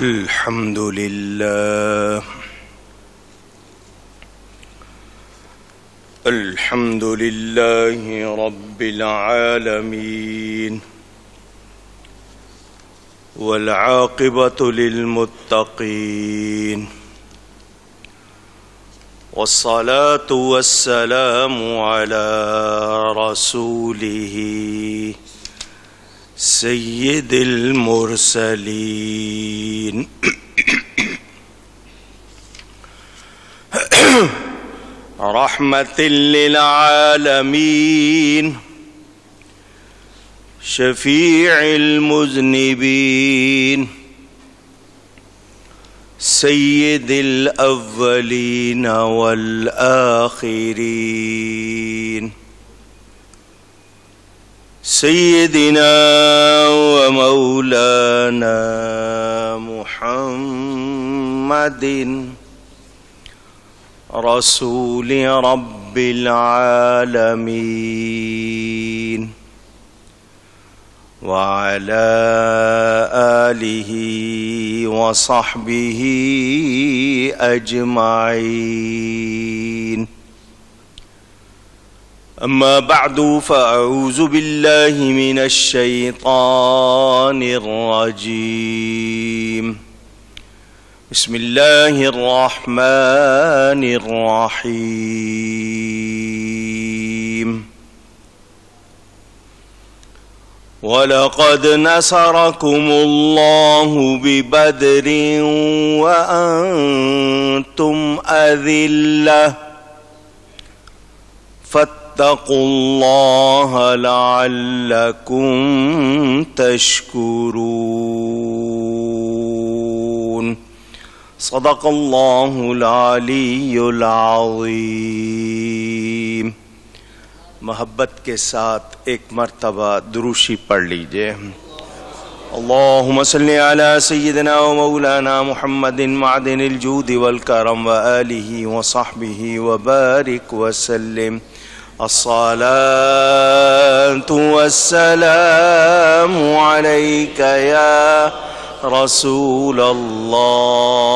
الحمد لله الحمد لله رب العالمين والعاقبة للمتقين والصلاة والسلام على رسوله سيد المرسلين رحمة للعالمين شفيع المذنبين سيد الأولين والآخرين سيدنا ومولانا محمد رسول رب العالمين وعلى آله وصحبه أجمعين أما بعد فأعوذ بالله من الشيطان الرجيم بسم الله الرحمن الرحيم وَلَقَدْ نَصَرَكُمُ اللَّهُ بِبَدْرٍ وَأَنْتُمْ أَذِلَّةٌ فَاتَّقُوا اللَّهَ لَعَلَّكُمْ تَشْكُرُونَ صدق الله العلی العظیم۔ محبت کے ساتھ ایک مرتبہ دروشی پڑھ لیجئے۔ اللہم صلی علی سیدنا و مولانا محمد معدن الجود والکرم وآلہ وصحبہ وبارک وسلم۔ الصلاة والسلام علیک یا رسول اللہ،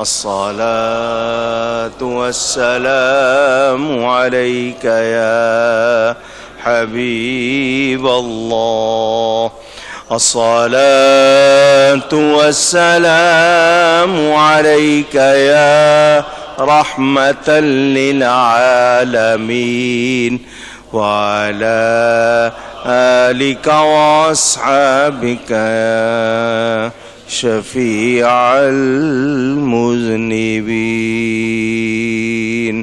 الصلاة والسلام عليك يا حبيب الله، الصلاة والسلام عليك يا رحمة للعالمين، وعلى آلك وأصحابك يا شفیع المذنبین۔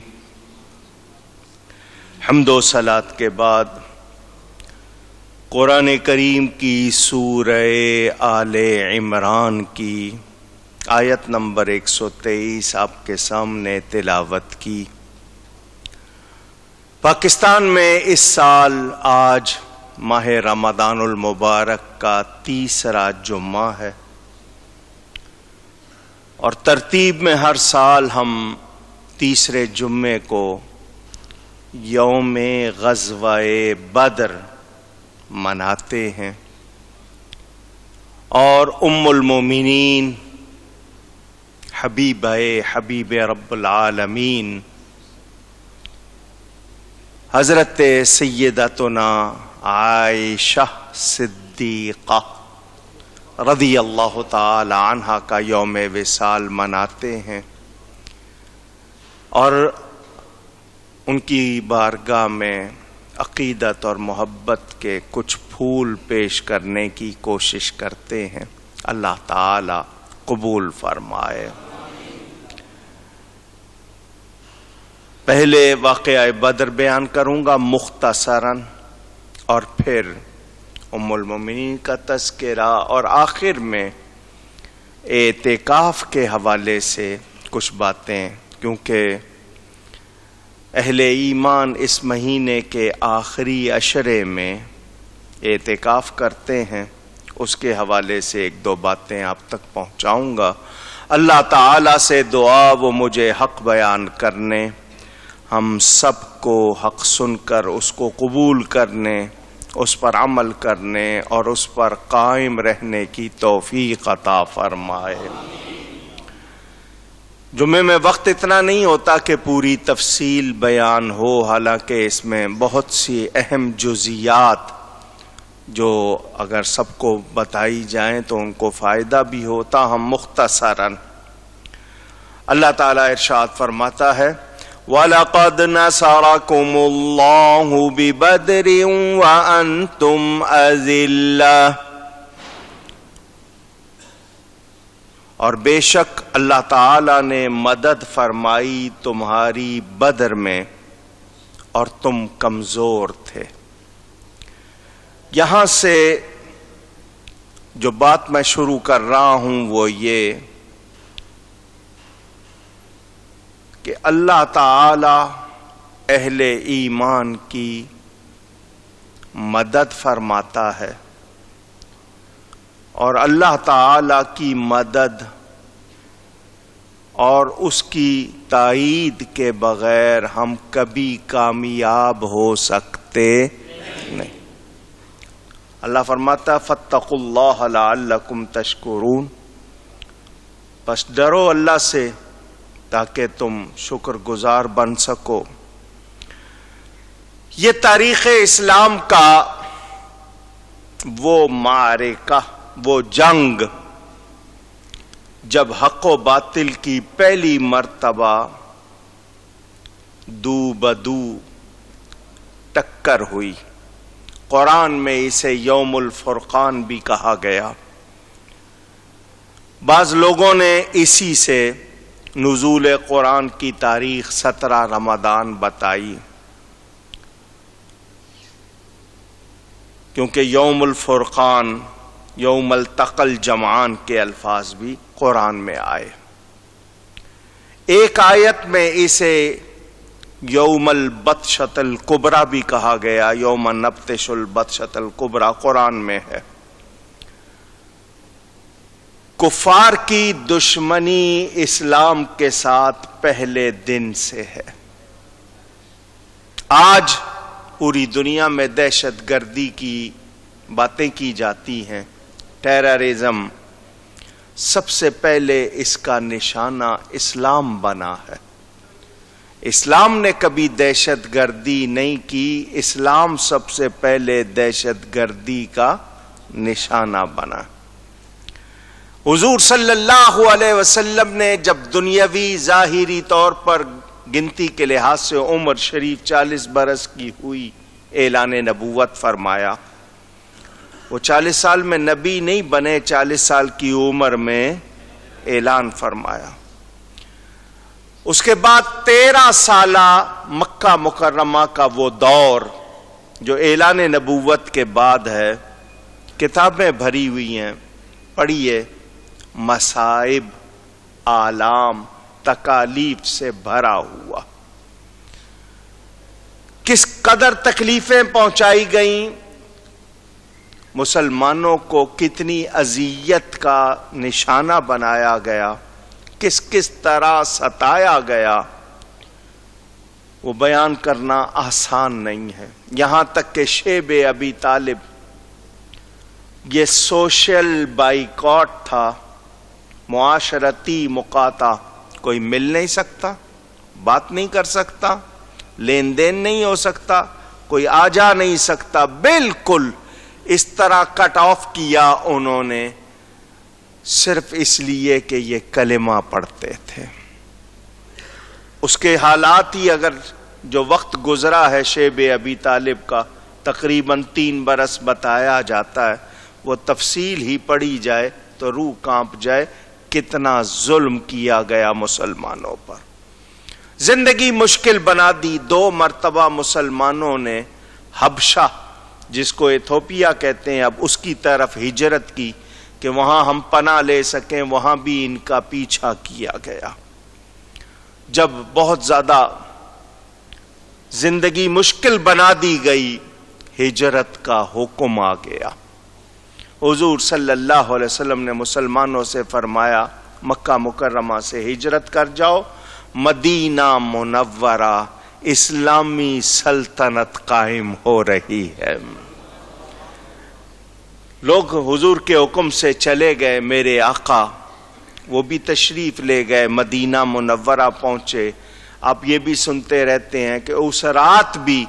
حمد و صلات کے بعد قرآن کریم کی سورہ آل عمران کی آیت نمبر 123 آپ کے سامنے تلاوت کی۔ پاکستان میں اس سال آج ماہ رمضان المبارک کا تیسرا جمعہ ہے، اور ترتیب میں ہر سال ہم تیسرے جمعے کو یوم غزوہ بدر مناتے ہیں، اور ام المومنین حبیب رب العالمین حضرت سیدتنا عائشہ صدیقہ رضی اللہ تعالی عنہ کا یوم وصال مناتے ہیں، اور ان کی بارگاہ میں عقیدت اور محبت کے کچھ پھول پیش کرنے کی کوشش کرتے ہیں۔ اللہ تعالی قبول فرمائے۔ پہلے واقعہ بدر بیان کروں گا مختصراً، اور پھر ام المومنین کا تذکرہ، اور آخر میں اعتکاف کے حوالے سے کچھ باتیں، کیونکہ اہل ایمان اس مہینے کے آخری عشرے میں اعتکاف کرتے ہیں، اس کے حوالے سے ایک دو باتیں آپ تک پہنچاؤں گا۔ اللہ تعالیٰ سے دعا وہ مجھے حق بیان کرنے، ہم سب کو حق سن کر اس کو قبول کرنے اس پر عمل کرنے اور اس پر قائم رہنے کی توفیق عطا فرمائے۔ جمعے میں وقت اتنا نہیں ہوتا کہ پوری تفصیل بیان ہو، حالانکہ اس میں بہت سی اہم جزیات جو اگر سب کو بتائی جائیں تو ان کو فائدہ بھی ہوتا۔ ہم مختصراً اللہ تعالیٰ ارشاد فرماتا ہے وَلَقَدْ نَصَرَكُمُ اللَّهُ بِبَدْرٍ وَأَنْتُمْ أَذِلَّةٌ، اور بے شک اللہ تعالیٰ نے مدد فرمائی تمہاری بدر میں اور تم کمزور تھے۔ یہاں سے جو بات میں شروع کر رہا ہوں وہ یہ کہ اللہ تعالی اہل ایمان کی مدد فرماتا ہے، اور اللہ تعالی کی مدد اور اس کی تائید کے بغیر ہم کبھی کامیاب ہو سکتے نہیں۔ اللہ فرماتا فاتقوا اللہ لعلکم تشکرون، پس ڈرو اللہ سے تاکہ تم شکر گزار بن سکو۔ یہ تاریخ اسلام کا وہ معرکہ، وہ جنگ جب حق و باطل کی پہلی مرتبہ دو بدو ٹکر ہوئی، قرآن میں اسے یوم الفرقان بھی کہا گیا۔ بعض لوگوں نے اسی سے نزول قرآن کی تاریخ 17 رمضان بتائی، کیونکہ یوم الفرقان، یوم التقى الجمعان کے الفاظ بھی قرآن میں آئے۔ ایک آیت میں اسے یوم البطشۃ الکبریٰ بھی کہا گیا، یوم نبطش البطشۃ الکبریٰ قرآن میں ہے۔ کفار کی دشمنی اسلام کے ساتھ پہلے دن سے ہے۔ آج پوری دنیا میں دہشت گردی کی باتیں کی جاتی ہیں، ٹیررزم، سب سے پہلے اس کا نشانہ اسلام بنا ہے۔ اسلام نے کبھی دہشت گردی نہیں کی، اسلام سب سے پہلے دہشت گردی کا نشانہ بنا۔ حضور صلی اللہ علیہ وسلم نے جب دنیاوی ظاہری طور پر گنتی کے لحاظ سے عمر شریف 40 برس کی ہوئی، اعلان نبوت فرمایا۔ وہ 40 سال میں نبی نہیں بنے، 40 سال کی عمر میں اعلان فرمایا۔ اس کے بعد 13 سالہ مکہ مکرمہ کا وہ دور جو اعلان نبوت کے بعد ہے، کتابیں بھری ہوئی ہیں، پڑھیے، مصائب، آلام، تکالیف سے بھرا ہوا۔ کس قدر تکلیفیں پہنچائی گئیں، مسلمانوں کو کتنی اذیت کا نشانہ بنایا گیا، کس کس طرح ستایا گیا، وہ بیان کرنا آسان نہیں ہے۔ یہاں تک کہ شیب ابی طالب، یہ سوشل بائیکاٹ تھا، معاشرتی مقاطعہ، کوئی مل نہیں سکتا، بات نہیں کر سکتا، لین دین نہیں ہو سکتا، کوئی آ جا نہیں سکتا، بالکل اس طرح کٹ آف کیا انہوں نے، صرف اس لیے کہ یہ کلمہ پڑھتے تھے۔ اس کے حالات ہی اگر جو وقت گزرا ہے شیب ابی طالب کا، تقریباً 3 برس بتایا جاتا ہے، وہ تفصیل ہی پڑھی جائے تو روح کانپ جائے، کتنا ظلم کیا گیا مسلمانوں پر، زندگی مشکل بنا دی۔ 2 مرتبہ مسلمانوں نے حبشہ، جس کو ایتھوپیا کہتے ہیں، اب اس کی طرف ہجرت کی کہ وہاں ہم پناہ لے سکیں، وہاں بھی ان کا پیچھا کیا گیا۔ جب بہت زیادہ زندگی مشکل بنا دی گئی، ہجرت کا حکم آ گیا۔ حضور صلی اللہ علیہ وسلم نے مسلمانوں سے فرمایا مکہ مکرمہ سے ہجرت کر جاؤ، مدینہ منورہ اسلامی سلطنت قائم ہو رہی ہے۔ لوگ حضور کے حکم سے چلے گئے، میرے آقا وہ بھی تشریف لے گئے، مدینہ منورہ پہنچے۔ آپ یہ بھی سنتے رہتے ہیں کہ اس رات بھی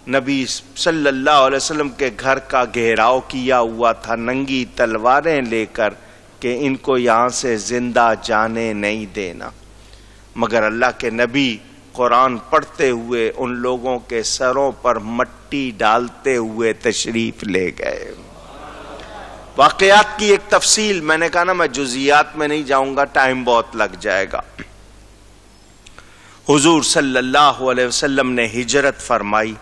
نبی صلی اللہ علیہ وسلم کے گھر کا گھیراؤ کیا ہوا تھا ننگی تلواریں لے کر کہ ان کو یہاں سے زندہ جانے نہیں دینا، مگر اللہ کے نبی قرآن پڑھتے ہوئے ان لوگوں کے سروں پر مٹی ڈالتے ہوئے تشریف لے گئے۔ واقعات کی ایک تفصیل، میں نے کہا نا میں جزیات میں نہیں جاؤں گا، ٹائم بہت لگ جائے گا۔ حضور صلی اللہ علیہ وسلم نے ہجرت فرمائی،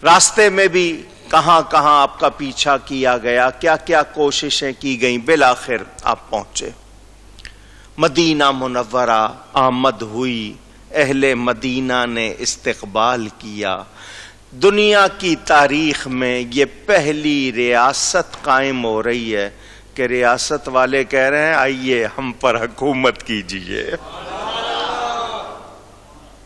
راستے میں بھی کہاں کہاں آپ کا پیچھا کیا گیا، کیا کیا کوششیں کی گئیں، بالآخر آپ پہنچے مدینہ منورہ۔ آمد ہوئی، اہل مدینہ نے استقبال کیا۔ دنیا کی تاریخ میں یہ پہلی ریاست قائم ہو رہی ہے کہ ریاست والے کہہ رہے ہیں آئیے ہم پر حکومت کیجیے۔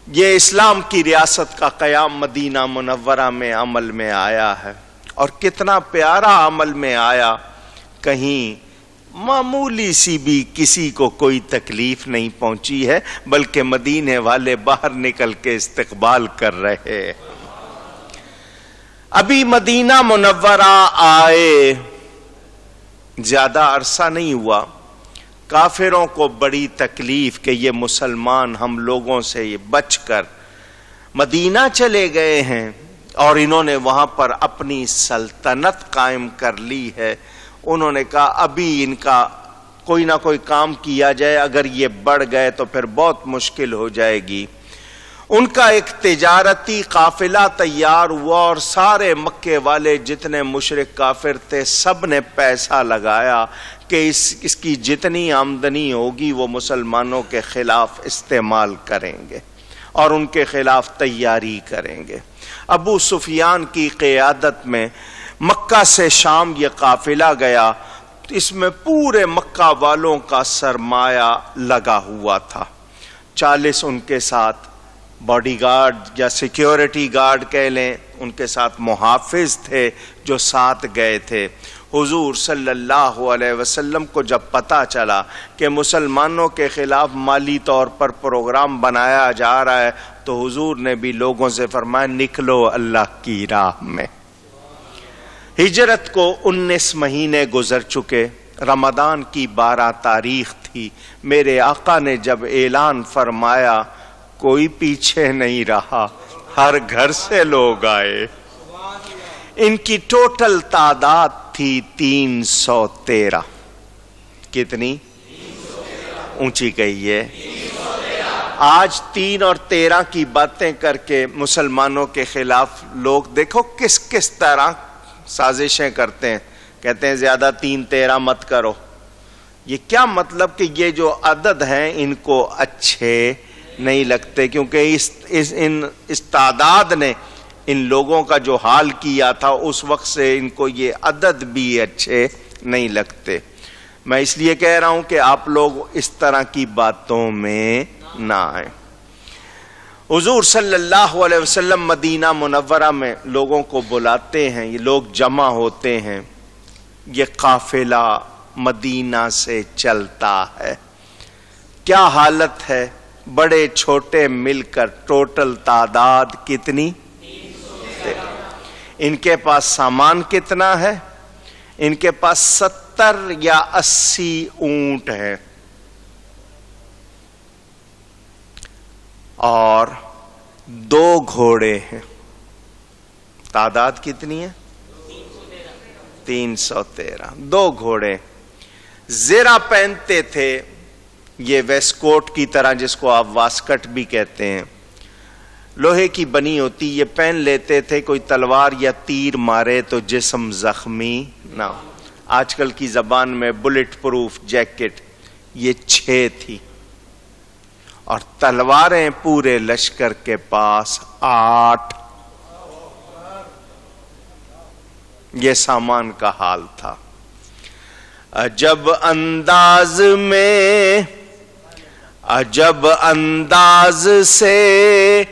یہ اسلام کی ریاست کا قیام مدینہ منورہ میں عمل میں آیا ہے، اور کتنا پیارا عمل میں آیا، کہیں معمولی سی بھی کسی کو کوئی تکلیف نہیں پہنچی ہے، بلکہ مدینے والے باہر نکل کے استقبال کر رہے ہیں۔ ابھی مدینہ منورہ آئے زیادہ عرصہ نہیں ہوا، کافروں کو بڑی تکلیف کہ یہ مسلمان ہم لوگوں سے یہ بچ کر مدینہ چلے گئے ہیں اور انہوں نے وہاں پر اپنی سلطنت قائم کر لی ہے۔ انہوں نے کہا ابھی ان کا کوئی نہ کوئی کام کیا جائے، اگر یہ بڑھ گئے تو پھر بہت مشکل ہو جائے گی۔ ان کا ایک تجارتی قافلہ تیار ہوا اور سارے مکے والے جتنے مشرک کافر تھے سب نے پیسہ لگایا کہ اس کی جتنی آمدنی ہوگی وہ مسلمانوں کے خلاف استعمال کریں گے اور ان کے خلاف تیاری کریں گے۔ ابو سفیان کی قیادت میں مکہ سے شام یہ قافلہ گیا، اس میں پورے مکہ والوں کا سرمایہ لگا ہوا تھا۔ 40 ان کے ساتھ باڈی گارڈ یا سیکیورٹی گارڈ کہہ لیں، ان کے ساتھ محافظ تھے جو ساتھ گئے تھے۔ حضور صلی اللہ علیہ وسلم کو جب پتہ چلا کہ مسلمانوں کے خلاف مالی طور پر پروگرام بنایا جا رہا ہے تو حضور نے بھی لوگوں سے فرمایا نکلو اللہ کی راہ میں۔ ہجرت کو 19 مہینے گزر چکے، رمضان کی 12 تاریخ تھی۔ میرے آقا نے جب اعلان فرمایا کوئی پیچھے نہیں رہا، ہر گھر سے لوگ آئے۔ ان کی ٹوٹل تعداد تھی 313۔ کتنی؟ اونچی کہیے۔ آج 3 اور 13 کی باتیں کر کے مسلمانوں کے خلاف لوگ دیکھو کس کس طرح سازشیں کرتے ہیں، کہتے ہیں زیادہ 3-13 مت کرو۔ یہ کیا مطلب کہ یہ جو عدد ہیں ان کو اچھے نہیں لگتے، کیونکہ اس تعداد نے ان لوگوں کا جو حال کیا تھا اس وقت سے ان کو یہ عدد بھی اچھے نہیں لگتے۔ میں اس لیے کہہ رہا ہوں کہ آپ لوگ اس طرح کی باتوں میں نہ آئیں۔ حضور صلی اللہ علیہ وسلم مدینہ منورہ میں لوگوں کو بلاتے ہیں، یہ لوگ جمع ہوتے ہیں، یہ قافلہ مدینہ سے چلتا ہے۔ کیا حالت ہے؟ بڑے چھوٹے مل کر ٹوٹل تعداد کتنی؟ ان کے پاس سامان کتنا ہے؟ ان کے پاس 70 یا 80 اونٹ ہیں اور 2 گھوڑے ہیں۔ تعداد کتنی ہے؟ 313۔ 2 گھوڑے۔ زرہ پہنتے تھے، یہ ویسٹ کوٹ کی طرح جس کو آپ واسکٹ بھی کہتے ہیں، لوہے کی بنی ہوتی، یہ پہن لیتے تھے، کوئی تلوار یا تیر مارے تو جسم زخمی نہ ہو۔ آج کل کی زبان میں بلٹ پروف جیکٹ، یہ 6 تھی، اور تلواریں پورے لشکر کے پاس 8۔ یہ سامان کا حال تھا۔ عجب انداز میں، عجب انداز سے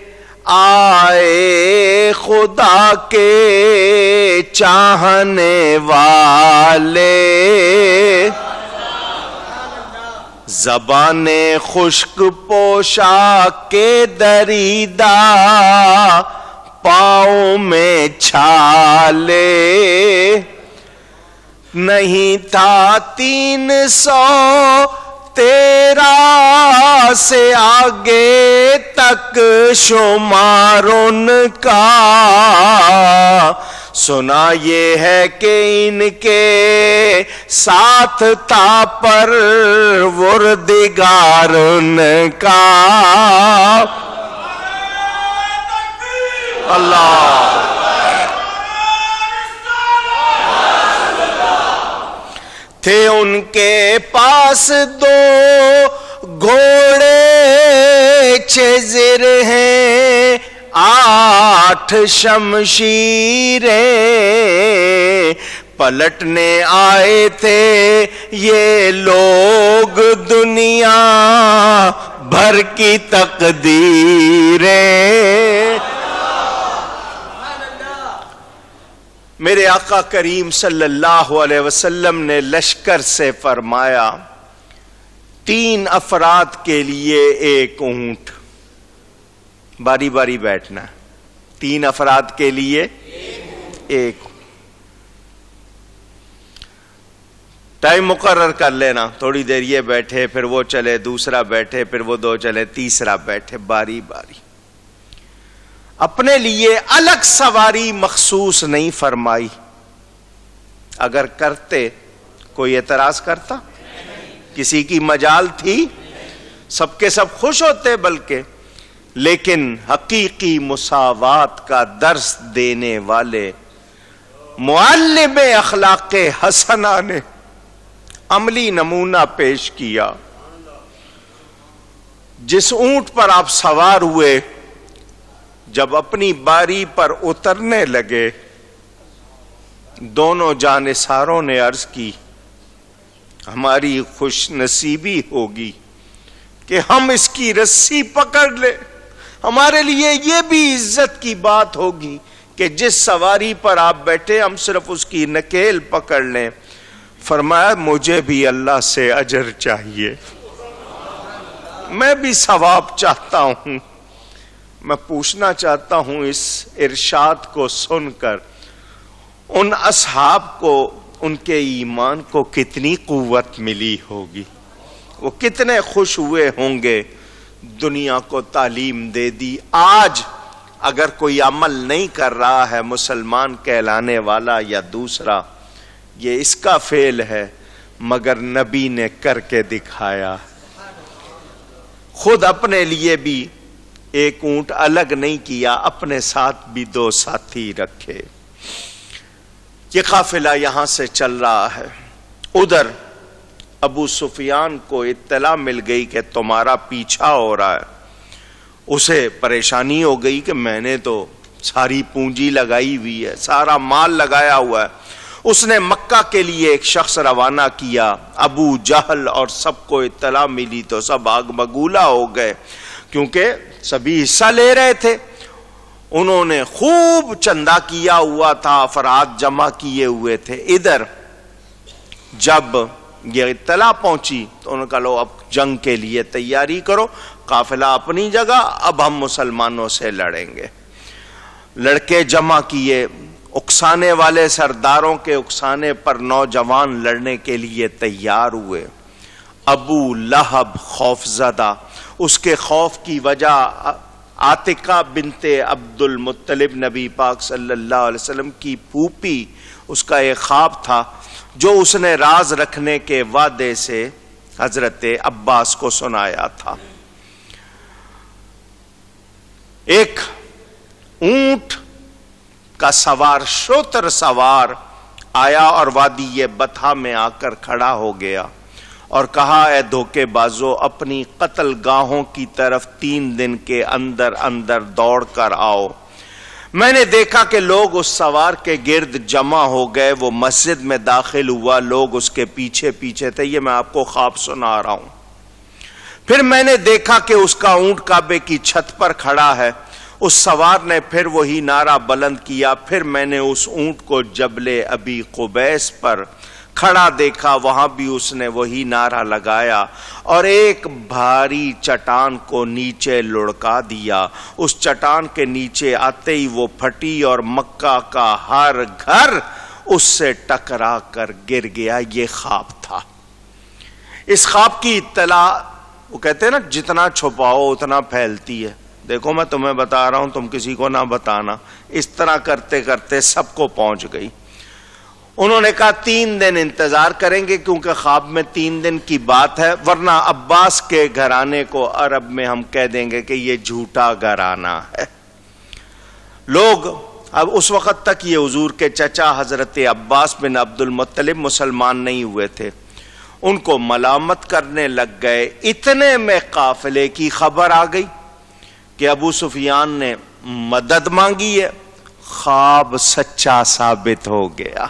آئے خدا کے چاہنے والے، زبان خشک پوشاک کے دریدہ، پاؤں میں چھالے، نہیں تھا 313 سے آگے تک شمار ان کا، سنا یہ ہے کہ ان کے ساتھ تھا پروردگار ان کا۔ اللہ تھے ان کے پاس 2 گھوڑے، 6 زر ہیں 8 شمشیریں، پلٹنے آئے تھے یہ لوگ دنیا بھر کی تقدیریں۔ میرے آقا کریم صلی اللہ علیہ وسلم نے لشکر سے فرمایا 3 افراد کے لیے 1 اونٹ، باری باری بیٹھنا، 3 افراد کے لیے 1، ٹائم مقرر کر لینا، تھوڑی دیر یہ بیٹھے پھر وہ چلے، دوسرا بیٹھے پھر وہ 2 چلے، تیسرا بیٹھے، باری باری۔ اپنے لیے الگ سواری مخصوص نہیں فرمائی، اگر کرتے کوئی اعتراض کرتا؟ کسی کی مجال تھی؟ سب کے سب خوش ہوتے بلکہ، لیکن حقیقی مساوات کا درس دینے والے معلم اخلاق حسنہ نے عملی نمونہ پیش کیا۔ جس اونٹ پر آپ سوار ہوئے، جب اپنی باری پر اترنے لگے، دونوں جانثاروں نے عرض کی ہماری خوش نصیبی ہوگی کہ ہم اس کی رسی پکڑ لیں، ہمارے لیے یہ بھی عزت کی بات ہوگی کہ جس سواری پر آپ بیٹھے ہم صرف اس کی نکیل پکڑ لیں۔ فرمایا مجھے بھی اللہ سے اجر چاہیے، میں بھی ثواب چاہتا ہوں۔ میں پوچھنا چاہتا ہوں اس ارشاد کو سن کر ان اصحاب کو، ان کے ایمان کو کتنی قوت ملی ہوگی، وہ کتنے خوش ہوئے ہوں گے، دنیا کو تعلیم دے دی۔ آج اگر کوئی عمل نہیں کر رہا ہے مسلمان کہلانے والا یا دوسرا، یہ اس کا فعل ہے، مگر نبی نے کر کے دکھایا۔ خود اپنے لیے بھی 1 اونٹ الگ نہیں کیا، اپنے ساتھ بھی 2 ساتھی رکھے۔ یہ قافلہ یہاں سے چل رہا ہے، ادھر ابو سفیان کو اطلاع مل گئی کہ تمہارا پیچھا ہو رہا ہے۔ اسے پریشانی ہو گئی کہ میں نے تو ساری پونجی لگائی ہوئی ہے، سارا مال لگایا ہوا ہے۔ اس نے مکہ کے لیے ایک شخص روانہ کیا، ابو جہل اور سب کو اطلاع ملی تو سب آگ بگولا ہو گئے، کیونکہ سبھی حصہ لے رہے تھے۔ انہوں نے خوب چندہ کیا ہوا تھا، افراد جمع کیے ہوئے تھے۔ ادھر جب یہ اطلاع پہنچی تو انہوں نے کہا لو اب جنگ کے لیے تیاری کرو، قافلہ اپنی جگہ، اب ہم مسلمانوں سے لڑیں گے۔ لڑکے جمع کیے، اکسانے والے سرداروں کے اکسانے پر نوجوان لڑنے کے لیے تیار ہوئے۔ ابو لہب خوف زدہ، اس کے خوف کی وجہ عاتقہ بنت عبد المطلب نبی پاک صلی اللہ علیہ وسلم کی پھوپھی، اس کا ایک خواب تھا جو اس نے راز رکھنے کے وعدے سے حضرت عباس کو سنایا تھا۔ ایک اونٹ کا سوار، شوتر سوار آیا اور وادی بطحا میں آ کر کھڑا ہو گیا اور کہا اے دھوکے بازو، اپنی قتل گاہوں کی طرف 3 دن کے اندر اندر دوڑ کر آؤ۔ میں نے دیکھا کہ لوگ اس سوار کے گرد جمع ہو گئے، وہ مسجد میں داخل ہوا، لوگ اس کے پیچھے پیچھے تھے۔ یہ میں آپ کو خواب سنا رہا ہوں۔ پھر میں نے دیکھا کہ اس کا اونٹ کعبے کی چھت پر کھڑا ہے، اس سوار نے پھر وہی نعرہ بلند کیا، پھر میں نے اس اونٹ کو جبل ابی قبیس پر کھڑا دیکھا، وہاں بھی اس نے وہی نعرہ لگایا اور ایک بھاری چٹان کو نیچے لڑکا دیا۔ اس چٹان کے نیچے آتے ہی وہ پھٹی اور مکہ کا ہر گھر اس سے ٹکرا کر گر گیا۔ یہ خواب تھا۔ اس خواب کی اطلاع، وہ کہتے ہیں نا جتنا چھپاؤ اتنا پھیلتی ہے۔ دیکھو میں تمہیں بتا رہا ہوں، تم کسی کو نہ بتانا۔ اس طرح کرتے کرتے سب کو پہنچ گئی۔ انہوں نے کہا 3 دن انتظار کریں گے، کیونکہ خواب میں 3 دن کی بات ہے، ورنہ عباس کے گھرانے کو عرب میں ہم کہہ دیں گے کہ یہ جھوٹا گھرانہ ہے۔ لوگ اب اس وقت تک یہ حضور کے چچا حضرت عباس بن عبد المطلب مسلمان نہیں ہوئے تھے، ان کو ملامت کرنے لگ گئے۔ اتنے میں قافلے کی خبر آ گئی کہ ابو سفیان نے مدد مانگی ہے۔ خواب سچا ثابت ہو گیا۔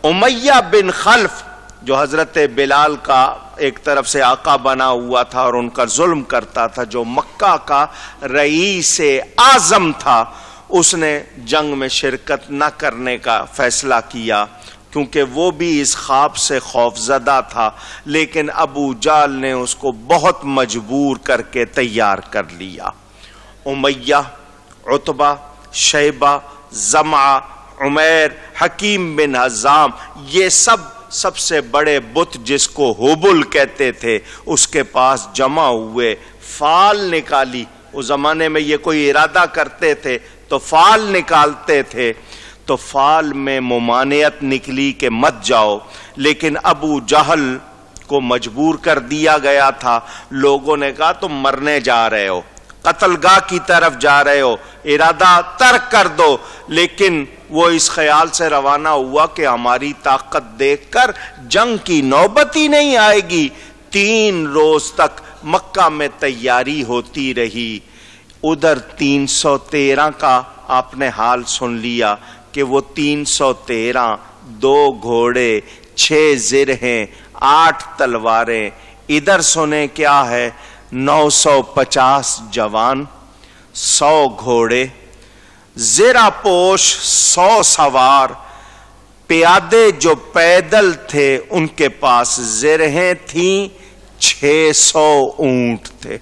امیہ بن خلف جو حضرت بلال کا ایک طرف سے آقا بنا ہوا تھا اور ان کا ظلم کرتا تھا، جو مکہ کا رئیس اعظم تھا، اس نے جنگ میں شرکت نہ کرنے کا فیصلہ کیا کیونکہ وہ بھی اس خواب سے خوف زدہ تھا، لیکن ابو جہل نے اس کو بہت مجبور کر کے تیار کر لیا۔ امیہ، عتبہ، شیبہ، زمعہ، عمیر، حکیم بن حزام، یہ سب سے بڑے بت جس کو ہبل کہتے تھے، اس کے پاس جمع ہوئے۔ فال نکالی، اس زمانے میں یہ کوئی ارادہ کرتے تھے تو فال نکالتے تھے، تو فال میں ممانعت نکلی کہ مت جاؤ، لیکن ابو جہل کو مجبور کر دیا گیا تھا۔ لوگوں نے کہا تم مرنے جا رہے ہو، قتل گاہ کی طرف جا رہے ہو، ارادہ ترک کر دو، لیکن وہ اس خیال سے روانہ ہوا کہ ہماری طاقت دیکھ کر جنگ کی نوبت ہی نہیں آئے گی۔ 3 روز تک مکہ میں تیاری ہوتی رہی۔ ادھر 313 کا آپ نے حال سن لیا کہ وہ 313 2 گھوڑے، 6 زرہیں، 8 تلواریں، ادھر سنیں کیا ہے 950 جوان، 100 گھوڑے، زرہ پوش 100 سوار، پیادے جو پیدل تھے ان کے پاس زرہیں تھیں، 600 اونٹ تھے،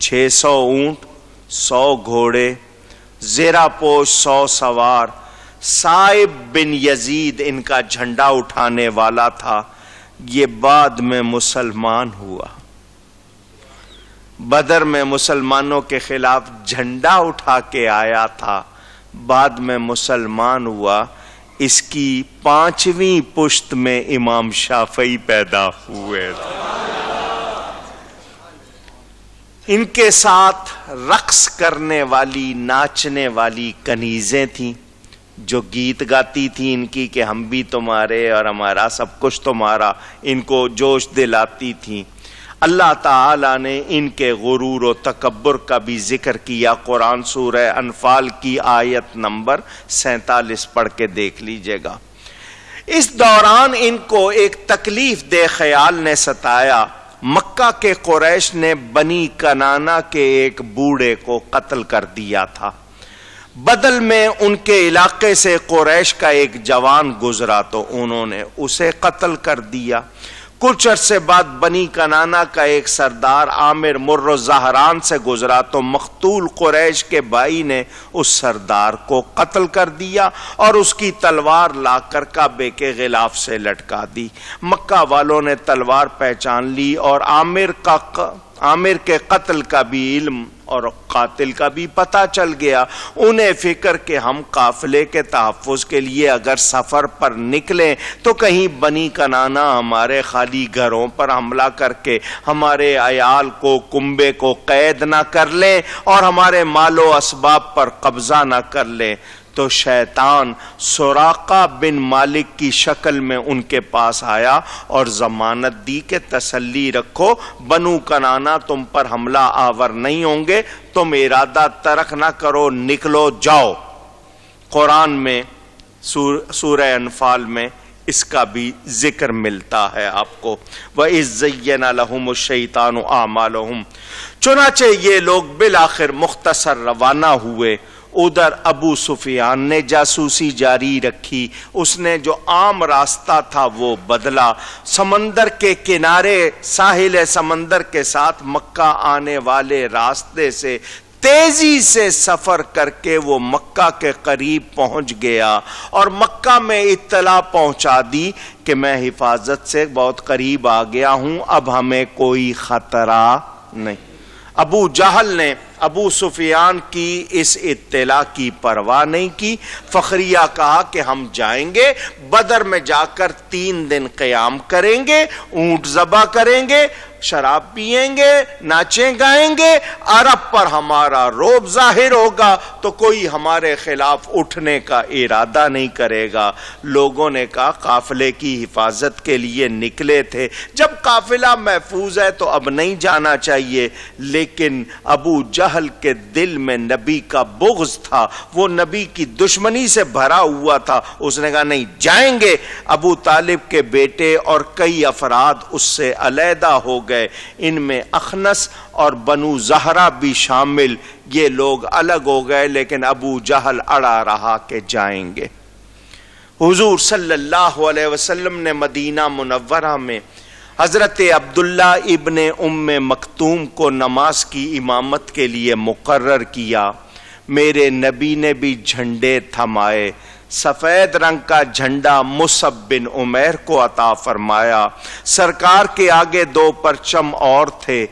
600 اونٹ، 100 گھوڑے، زرہ پوش 100 سوار۔ صائب بن یزید ان کا جھنڈا اٹھانے والا تھا، یہ بعد میں مسلمان ہوا۔ بدر میں مسلمانوں کے خلاف جھنڈا اٹھا کے آیا تھا، بعد میں مسلمان ہوا۔ اس کی 5ویں پشت میں امام شافعی پیدا ہوئے تھے۔ ان کے ساتھ رقص کرنے والی، ناچنے والی کنیزیں تھیں جو گیت گاتی تھیں ان کی کہ ہم بھی تمہارے اور ہمارا سب کچھ تمہارا، ان کو جوش دلاتی تھیں۔ اللہ تعالیٰ نے ان کے غرور و تکبر کا بھی ذکر کیا۔ قرآن سورہ انفال کی آیت نمبر 47 پڑھ کے دیکھ لیجئے گا۔ اس دوران ان کو ایک تکلیف دہ خیال نے ستایا۔ مکہ کے قریش نے بنی کنانہ کے ایک بوڑھے کو قتل کر دیا تھا، بدل میں ان کے علاقے سے قریش کا ایک جوان گزرا تو انہوں نے اسے قتل کر دیا۔ کچھ عرصے بعد بنی کنانہ کا ایک سردار عامر مر زہران سے گزرا تو مقتول قریش کے بھائی نے اس سردار کو قتل کر دیا اور اس کی تلوار لا کر کعبے کے غلاف سے لٹکا دی۔ مکہ والوں نے تلوار پہچان لی اور عامر کے قتل کا بھی علم اور قاتل کا بھی پتہ چل گیا۔ انہیں فکر کہ ہم قافلے کے تحفظ کے لیے اگر سفر پر نکلیں تو کہیں بنی کنانہ ہمارے خالی گھروں پر حملہ کر کے ہمارے عیال کو، کنبے کو قید نہ کر لیں اور ہمارے مال و اسباب پر قبضہ نہ کر لیں۔ تو شیطان سراقہ بن مالک کی شکل میں ان کے پاس آیا اور ضمانت دی کہ تسلی رکھو، بنو کنانہ تم پر حملہ آور نہیں ہوں گے، تم ارادہ ترک نہ کرو، نکلو جاؤ۔ قرآن میں سورہ انفال میں اس کا بھی ذکر ملتا ہے آپ کو۔ وَإِذْ زَيَّنَ لَهُمُ الشَّيْطَانُ أَعْمَالَهُمْ، چنانچہ یہ لوگ بالآخر مختصر روانہ ہوئے۔ ادھر ابو سفیان نے جاسوسی جاری رکھی، اس نے جو عام راستہ تھا وہ بدلا، سمندر کے کنارے ساحل سمندر کے ساتھ مکہ آنے والے راستے سے تیزی سے سفر کر کے وہ مکہ کے قریب پہنچ گیا اور مکہ میں اطلاع پہنچا دی کہ میں حفاظت سے بہت قریب آ گیا ہوں، اب ہمیں کوئی خطرہ نہیں۔ ابو جہل نے ابو سفیان کی اس اطلاع کی پرواہ نہیں کی، فخریہ کہا کہ ہم جائیں گے، بدر میں جا کر 3 دن قیام کریں گے، اونٹ ذبح کریں گے، شراب پیئیں گے، ناچیں گائیں گے، عرب پر ہمارا رعب ظاہر ہوگا تو کوئی ہمارے خلاف اٹھنے کا ارادہ نہیں کرے گا۔ لوگوں نے کہا قافلے کی حفاظت کے لیے نکلے تھے، جب قافلہ محفوظ ہے تو اب نہیں جانا چاہیے، لیکن ابو جہل کے دل میں نبی کا بغض تھا، وہ نبی کی دشمنی سے بھرا ہوا تھا، اس نے کہا نہیں جائیں گے۔ ابو طالب کے بیٹے اور کئی افراد اس سے علیحدہ ہو گئے، ان میں اخنس اور بنو زہرہ بھی شامل، یہ لوگ الگ ہو گئے، لیکن ابو جہل اڑا رہا کہ جائیں گے۔ حضور صلی اللہ علیہ وسلم نے مدینہ منورہ میں حضرت عبداللہ ابن ام مکتوم کو نماز کی امامت کے لیے مقرر کیا۔ میرے نبی نے بھی جھنڈے تھمائے، سفید رنگ کا جھنڈا مصعب بن عمیر کو عطا فرمایا۔ سرکار کے آگے 2 پرچم اور تھے،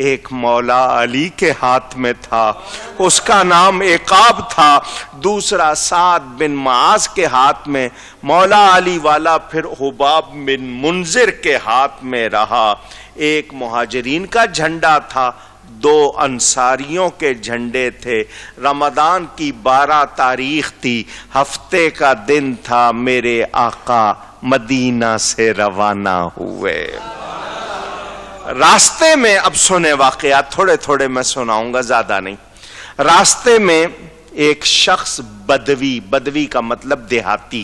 ایک مولا علی کے ہاتھ میں تھا، اس کا نام عقاب تھا، دوسرا سعد بن معاذ کے ہاتھ میں، مولا علی والا پھر حباب بن منذر کے ہاتھ میں رہا۔ ایک مہاجرین کا جھنڈا تھا، 2 انصاریوں کے جھنڈے تھے۔ رمضان کی 12 تاریخ تھی، ہفتے کا دن تھا، میرے آقا مدینہ سے روانہ ہوئے۔ راستے میں اب سنے واقعات تھوڑے تھوڑے میں سناؤں گا، زیادہ نہیں۔ راستے میں ایک شخص بدوی کا مطلب دیہاتی،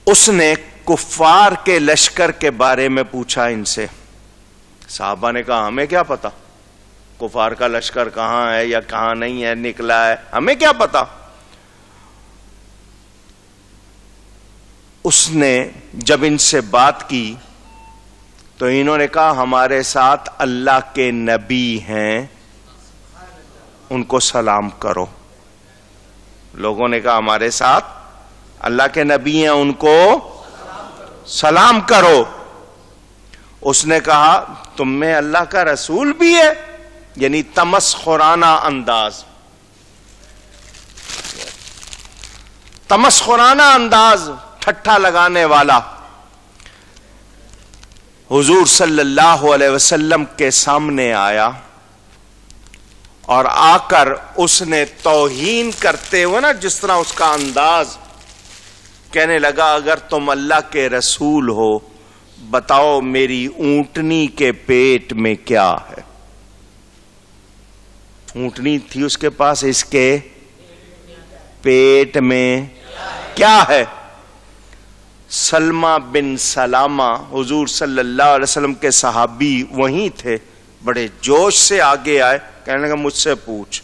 اس نے کفار کے لشکر کے بارے میں پوچھا ان سے۔ صحابہ نے کہا ہمیں کیا پتا کفار کا لشکر کہاں ہے یا کہاں نہیں ہے، نکلا ہے، ہمیں کیا پتا۔ اس نے جب ان سے بات کی تو انہوں نے کہا ہمارے ساتھ اللہ کے نبی ہیں، ان کو سلام کرو۔ لوگوں نے کہا ہمارے ساتھ اللہ کے نبی ہیں، ان کو سلام کرو۔ اس نے کہا تم میں اللہ کا رسول بھی ہے، یعنی تمسخرانہ انداز، ٹھٹھا لگانے والا۔ حضور صلی اللہ علیہ وسلم کے سامنے آیا اور آ کر اس نے توہین کرتے ہوئے نا، جس طرح اس کا انداز، کہنے لگا اگر تم اللہ کے رسول ہو بتاؤ میری اونٹنی کے پیٹ میں کیا ہے۔ اونٹنی تھی اس کے پاس، اس کے پیٹ میں کیا ہے؟ سلمہ بن سلامہ حضور صلی اللہ علیہ وسلم کے صحابی وہیں تھے، بڑے جوش سے آگے آئے، کہنے لگا مجھ سے پوچھ،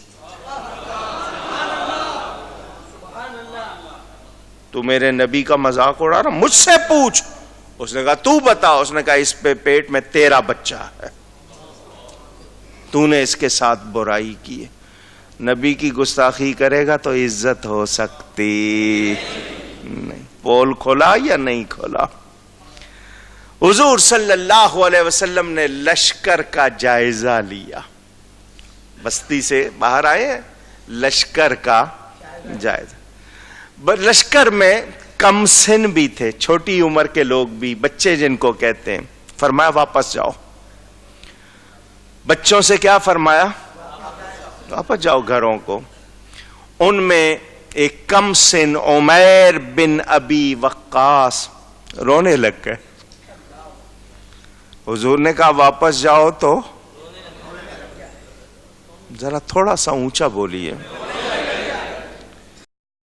تو میرے نبی کا مذاق اڑا رہا، مجھ سے پوچھ۔ اس نے کہا تو بتا۔ اس نے کہا اس پہ پیٹ میں تیرا بچہ ہے، تو نے اس کے ساتھ برائی کی ہے۔ نبی کی گستاخی کرے گا تو عزت ہو سکتی نہیں۔ پول کھولا یا نہیں کھولا؟ حضور صلی اللہ علیہ وسلم نے لشکر کا جائزہ لیا، بستی سے باہر آئے ہیں، لشکر کا جائزہ۔ لشکر میں کم سن بھی تھے، چھوٹی عمر کے لوگ بھی، بچے جن کو کہتے ہیں۔ فرمایا واپس جاؤ۔ بچوں سے کیا فرمایا؟ واپس جاؤ گھروں کو۔ ان میں ایک کم سن عمیر بن ابی وقاص رونے لگ گئے۔ حضور نے کہا واپس جاؤ تو ذرا تھوڑا سا اونچا بولیے۔